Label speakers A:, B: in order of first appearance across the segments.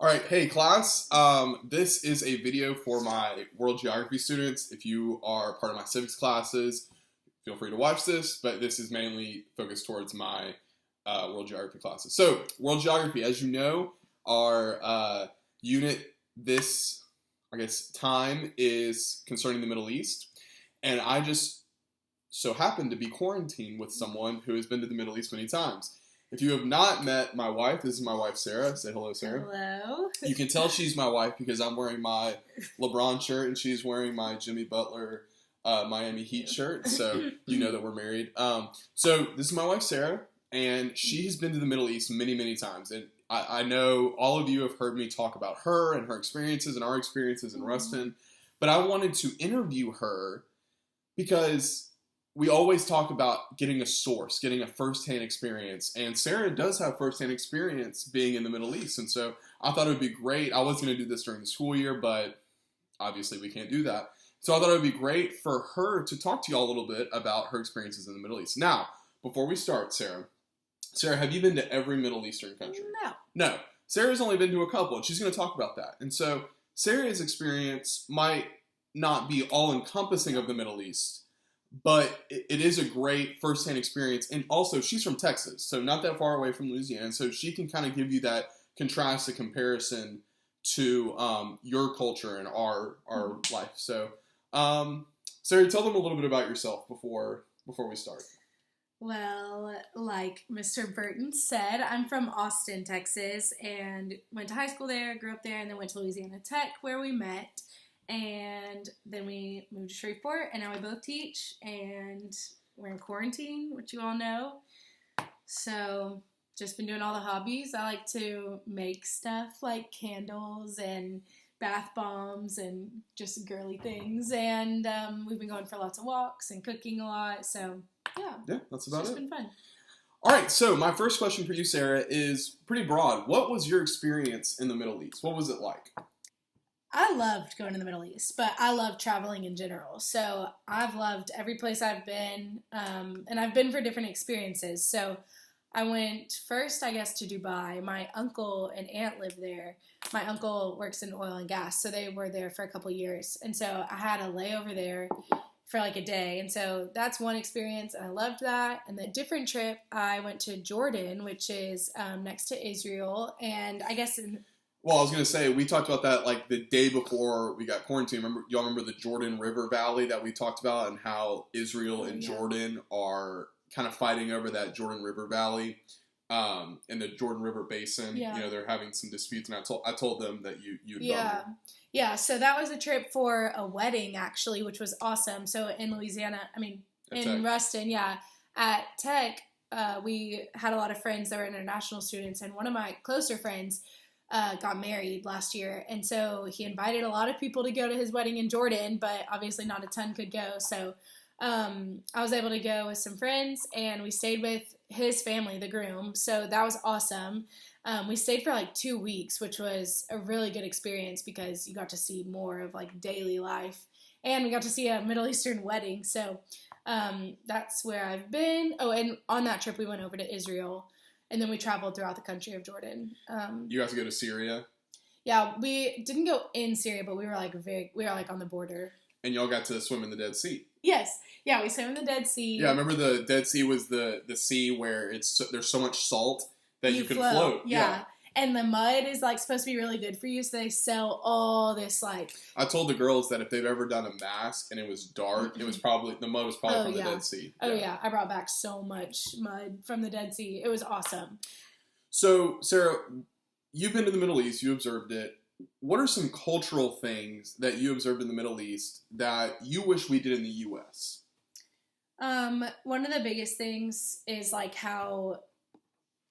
A: All right, hey class. This is a video for my world geography students. If you are part of my civics classes, feel free to watch this, but this is mainly focused towards my world geography classes. So, world geography, as you know, our unit this, time is concerning the Middle East. And I just so happen to be quarantined with someone who has been to the Middle East many times. If you have not met my wife, this is my wife, Sarah. Say hello, Sarah.
B: Hello.
A: You can tell she's my wife because I'm wearing my LeBron shirt and she's wearing my Jimmy Butler Miami Heat shirt. So you know that we're married. So this is my wife, Sarah, and she's been to the Middle East many, many times. And I know all of you have heard me talk about her and her experiences and our experiences in Ruston. But I wanted to interview her because we always talk about getting a source, getting a firsthand experience. And Sarah does have firsthand experience being in the Middle East. And so I thought it would be great. I was going to do this during the school year, but obviously we can't do that. So I thought it would be great for her to talk to y'all a little bit about her experiences in the Middle East. Now, before we start, Sarah, have you been to every Middle Eastern country?
B: No.
A: No. Sarah's only been to a couple, and she's going to talk about that. And so Sarah's experience might not be all-encompassing of the Middle East, but it is a great firsthand experience. And also, she's from Texas, so not that far away from Louisiana. And so she can kind of give you that contrasted comparison to your culture and our life. So, Sarah, tell them a little bit about yourself before we start.
B: Well, like Mr. Burton said, I'm from Austin, Texas, and went to high school there, grew up there, and then went to Louisiana Tech where we met. And then we moved to Shreveport, and now we both teach, and we're in quarantine, which you all know. So just been doing all the hobbies. I like to make stuff like candles and bath bombs and just girly things. And we've been going for lots of walks and cooking a lot. So yeah,
A: that's about it.
B: It's been fun.
A: All right, so my first question for you, Sarah, is pretty broad. What was your experience in the Middle East? What was it like?
B: I loved going to the Middle East, but I love traveling in general. So I've loved every place I've been, and I've been for different experiences. So I went first, I guess, to Dubai. My uncle and aunt live there. My uncle works in oil and gas, so they were there for a couple years. And so I had a layover there for like a day. And so that's one experience, and I loved that. And the different trip, I went to Jordan, which is next to Israel. And I guess
A: Well, I was going to say, we talked about that like the day before we got quarantined. Y'all remember the Jordan River Valley that we talked about and how Israel and Jordan are kind of fighting over that Jordan River Valley in the Jordan River Basin.
B: Yeah.
A: You know, they're having some disputes, and I told them that you'd gone
B: Yeah.
A: there.
B: Yeah, so that was a trip for a wedding, actually, which was awesome. So in Louisiana, in Ruston, at Tech, we had a lot of friends that were international students, and one of my closer friends got married last year, and so he invited a lot of people to go to his wedding in Jordan, but obviously not a ton could go, so I was able to go with some friends, and we stayed with his family, the groom, so that was awesome. We stayed for like 2 weeks, which was a really good experience because you got to see more of like daily life, and we got to see a Middle Eastern wedding, so that's where I've been. Oh, and on that trip we went over to Israel, and then we traveled throughout the country of Jordan.
A: You got to go to Syria?
B: Yeah, we didn't go in Syria, but we were like on the border.
A: And y'all got to swim in the Dead Sea?
B: Yes. Yeah, we swam in the Dead Sea.
A: Yeah, I remember the Dead Sea was the sea where there's so much salt that you can float.
B: Yeah. And the mud is like supposed to be really good for you, so they sell all this like.
A: I told the girls that if they've ever done a mask and it was dark, the mud was probably from the Dead Sea.
B: Oh yeah, I brought back so much mud from the Dead Sea. It was awesome.
A: So Sarah, you've been to the Middle East. You observed it. What are some cultural things that you observed in the Middle East that you wish we did in the U.S.?
B: One of the biggest things is like how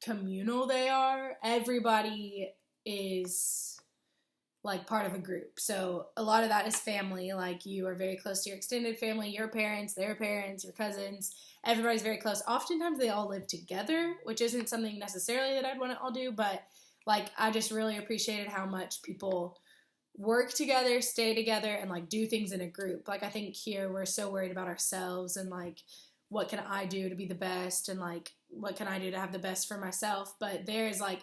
B: communal they are. Everybody is like part of a group, so a lot of that is family. Like you are very close to your extended family, your parents, their parents, your cousins. Everybody's very close. Oftentimes they all live together, which isn't something necessarily that I'd want to all do, but like I just really appreciated how much people work together, stay together, and like do things in a group. Like I think here we're so worried about ourselves and like what can I do to be the best, and like what can I do to have the best for myself. But there is like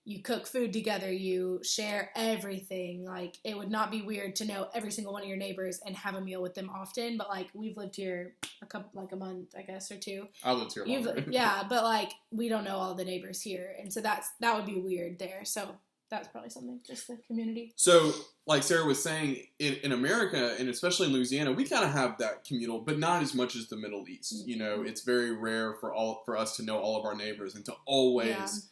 B: you cook food together, you share everything. Like, it would not be weird to know every single one of your neighbors and have a meal with them often. But like, we've lived here a month, I guess, or two.
A: I lived here longer.
B: Yeah, but like, we don't know all the neighbors here, and so that would be weird there. So that's probably something, just the community.
A: So, like Sarah was saying, in America, and especially in Louisiana, we kind of have that communal, but not as much as the Middle East. You know, it's very rare for us to know all of our neighbors and to always,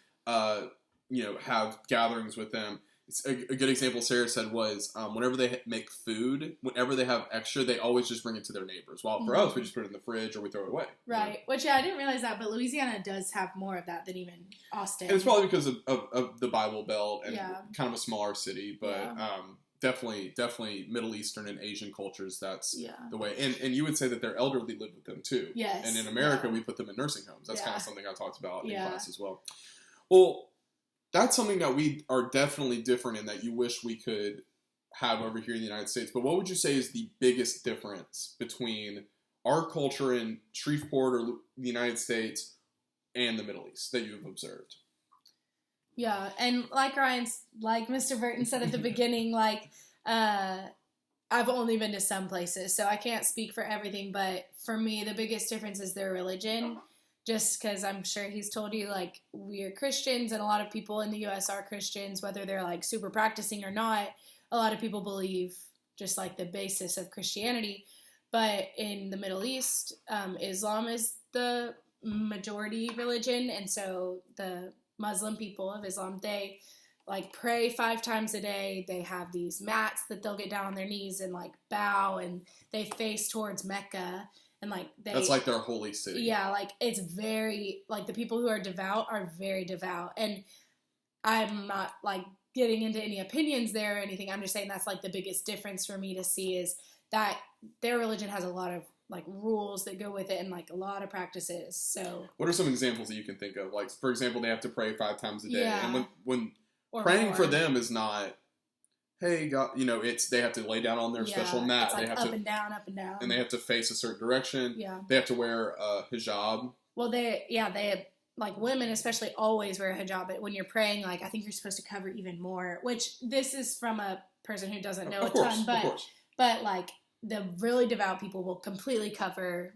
A: have gatherings with them. It's a good example Sarah said was whenever they make food, whenever they have extra, they always just bring it to their neighbors. While for us, we just put it in the fridge or we throw it away.
B: Right. You know? Which, I didn't realize that, but Louisiana does have more of that than even Austin.
A: And it's probably because of the Bible Belt and kind of a smaller city, but definitely Middle Eastern and Asian cultures, that's the way. And you would say that their elderly live with them too.
B: Yes.
A: And in America, we put them in nursing homes. That's kind of something I talked about in class as well. Well, that's something that we are definitely different in that you wish we could have over here in the United States. But what would you say is the biggest difference between our culture in Shreveport or the United States and the Middle East that you've observed?
B: Yeah, and like Mr. Burton said at the beginning, I've only been to some places, so I can't speak for everything. But for me, the biggest difference is their religion. Just because I'm sure he's told you, like, we're Christians, and a lot of people in the U.S. are Christians, whether they're, like, super practicing or not. A lot of people believe just, like, the basis of Christianity. But in the Middle East, Islam is the majority religion, and so the Muslim people of Islam, they, like, pray 5 times a day. They have these mats that they'll get down on their knees and, like, bow, and they face towards Mecca. And, like, that's
A: like their holy city.
B: Yeah, like, it's very, like, the people who are very devout. And I'm not, like, getting into any opinions there or anything. I'm just saying that's, like, the biggest difference for me to see is that their religion has a lot of, like, rules that go with it and, like, a lot of practices. So
A: what are some examples that you can think of? Like, for example, they have to pray 5 times a day.
B: Yeah.
A: And when praying for them is not, hey, God, they have to lay down on their special mat.
B: It's like
A: they have
B: up and down.
A: And they have to face a certain direction.
B: Yeah.
A: They have to wear a hijab.
B: Well, they have, like, women especially always wear a hijab. But when you're praying, like, I think you're supposed to cover even more, which this is from a person who doesn't know ton. But, like, the really devout people will completely cover.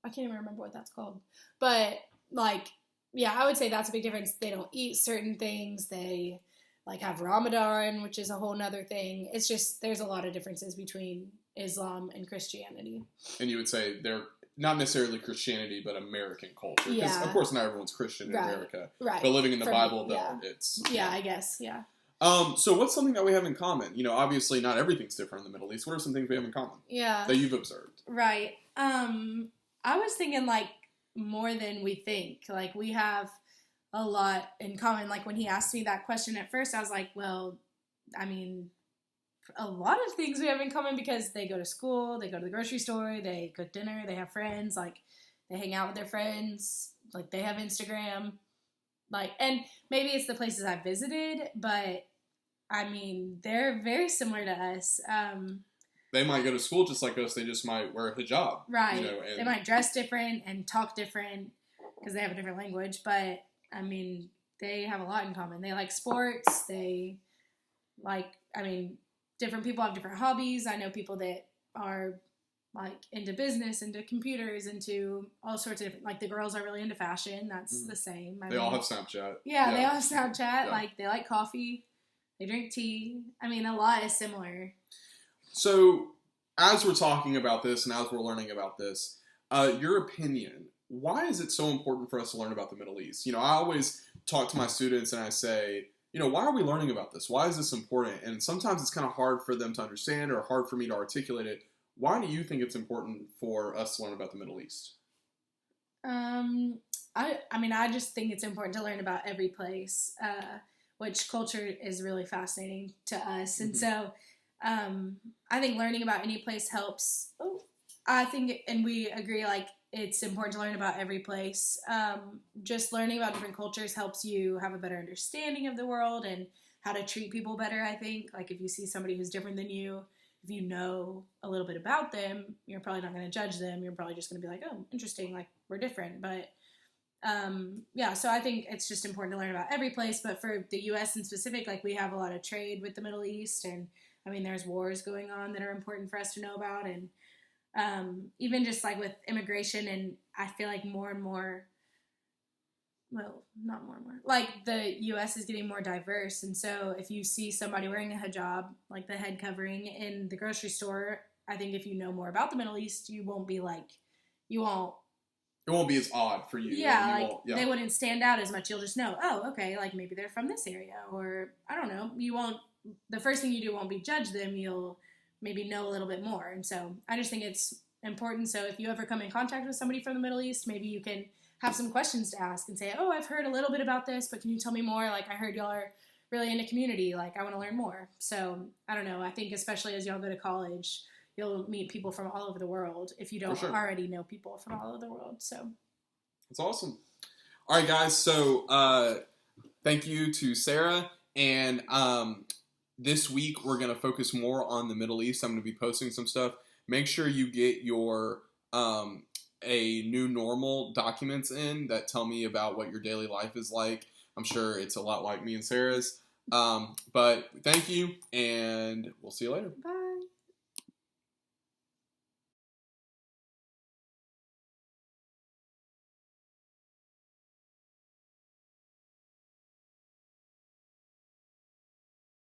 B: I can't even remember what that's called. But, like, yeah, I would say that's a big difference. They don't eat certain things. They, like, have Ramadan, which is a whole nother thing. It's just, there's a lot of differences between Islam and Christianity.
A: And you would say they're not necessarily Christianity, but American culture. Because,
B: Yeah.
A: of course, not everyone's Christian in America.
B: Right.
A: But living in the Bible Belt, it's...
B: Yeah, I guess, yeah.
A: So what's something that we have in common? Obviously not everything's different in the Middle East. What are some things we have in common?
B: Yeah.
A: That you've observed?
B: Right. I was thinking, like, more than we think. Like, we have a lot in common. Like, when he asked me that question at first, I was like, well, I mean, a lot of things we have in common because they go to school, they go to the grocery store, they cook dinner, they have friends, like, they hang out with their friends, like, they have Instagram, like, and maybe it's the places I've visited, but, I mean, they're very similar to us.
A: They might go to school just like us, they just might wear a hijab.
B: Right. They might dress different and talk different because they have a different language, but I mean, they have a lot in common. They like sports. They like, different people have different hobbies. I know people that are, like, into business, into computers, into all sorts of different, like, the girls are really into fashion. That's the same.
A: They all have Snapchat.
B: Yeah, they all have Snapchat. Yeah. Like, they like coffee. They drink tea. I mean, a lot is similar.
A: So, as we're talking about this and as we're learning about this, your opinion, why is it so important for us to learn about the Middle East? I always talk to my students and I say, why are we learning about this? Why is this important? And sometimes it's kind of hard for them to understand or hard for me to articulate it. Why do you think it's important for us to learn about the Middle East?
B: I just think it's important to learn about every place, which culture is really fascinating to us. And so I think learning about any place helps. I think, and we agree, like, it's important to learn about every place. Just learning about different cultures helps you have a better understanding of the world and how to treat people better, I think. Like, if you see somebody who's different than you, if you know a little bit about them, you're probably not going to judge them. You're probably just going to be like, oh, interesting, like, we're different. But yeah, so I think it's just important to learn about every place, but for the U.S. in specific, like we have a lot of trade with the Middle East, and I mean, there's wars going on that are important for us to know about, and even just like with immigration, and I feel like more and more, well, not more and more, like the U.S. is getting more diverse, and so if you see somebody wearing a hijab, like the head covering in the grocery store, I think if you know more about the Middle East, you won't be like, you won't.
A: It won't be as odd for you.
B: Yeah, like they wouldn't stand out as much. You'll just know, oh, okay, like maybe they're from this area, or I don't know. You won't. The first thing you do won't be judge them. You'll maybe know a little bit more, and so I just think it's important. So if you ever come in contact with somebody from the Middle East, maybe you can have some questions to ask and say, oh, I've heard a little bit about this, but can you tell me more? Like I heard y'all are really into community. Like I want to learn more. So I don't know. I think especially as y'all go to college, you'll meet people from all over the world if you don't already know people from all over the world. So
A: that's awesome. All right, guys. So thank you to Sarah. And this week we're going to focus more on the Middle East. I'm going to be posting some stuff. Make sure you get your a new normal documents in that tell me about what your daily life is like. I'm sure it's a lot like me and Sarah's. But thank you, and we'll see you later.
B: Bye.